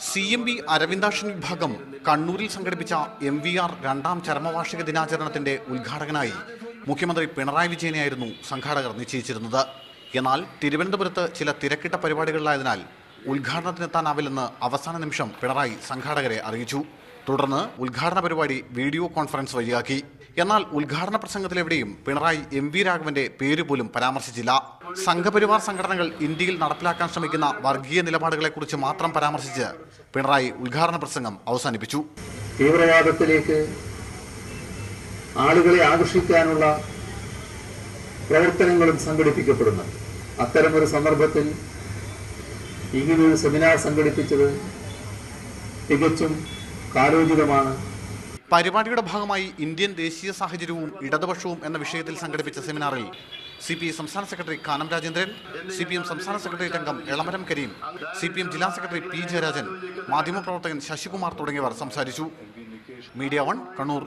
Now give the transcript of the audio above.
CMB Aravindakshan വിഭാഗം കണ്ണൂരിൽ സംഘടിപ്പിച്ച MVR രണ്ടാം ചരമവാർഷിക ദിനാചരണത്തിന്റെ ഉദ്ഘാടകനായി മുഖ്യമന്ത്രി പിണറായി വിജയനെയായിരുന്നു സംഘാടകർ നിശ്ചയിച്ചിരുന്നത്. എന്നാൽ തിരുവനന്തപുരത്ത് ചില തിരക്കിട്ട പരിപാടികളിലായതിനാൽ ഉദ്ഘാടനത്തിനെത്താനാവില്ലെന്ന് അവസാന നിമിഷം പിണറായി സംഘാടകരെ അറിയിച്ചു. തുടർന്ന് ഉദ്ഘാടന പരിപാടി വീഡിയോ കോൺഫറൻസ് വഴിയാക്കി. എന്നാൽ ഉദ്ഘാടന പ്രസംഗത്തിലെവിടെയും പിണറായി MV രാഘവന്റെ പേര് പോലും പരാമർശിച്ചില്ല. സംഘപരിവാർ സംഘടനകൾ ഇന്ത്യയിൽ നടപ്പിലാക്കാൻ ശ്രമിക്കുന്ന വർഗീയ നിലപാടുകളെക്കുറിച്ച് മാത്രം പരാമർശിച്ച് പിണറായി ഉദ്ഘാടന പ്രസംഗം അവസാനിപ്പിച്ചു. തീവ്രവാദത്തിലേക്ക് ആളുകളെ ആകർഷിക്കാനുള്ള പ്രവർത്തനങ്ങളും സംഘടിപ്പിക്കപ്പെടുന്നു. അത്തരമൊരു സന്ദർഭത്തിൽ ഇങ്ങനൊരു സെമിനാർ സംഘടിപ്പിച്ചത് തികച്ചും കാലോചിതമാണ്. പരിപാടിയുടെ ഭാഗമായി ഇന്ത്യൻ ദേശീയ സാഹചര്യവും ഇടതുപക്ഷവും എന്ന വിഷയത്തിൽ സംഘടിപ്പിച്ച സെമിനാറിൽ CPI സംസ്ഥാന സെക്രട്ടറി കാനം രാജേന്ദ്രൻ, CPM സംസ്ഥാന സെക്രട്ടേറിയറ്റ് അംഗം എളമരം കരീം, CPM ജില്ലാ സെക്രട്ടറി P ജയരാജൻ, മാധ്യമപ്രവർത്തകൻ ശശികുമാർ തുടങ്ങിയവർ സംസാരിച്ചു. മീഡിയ 1 കണ്ണൂർ.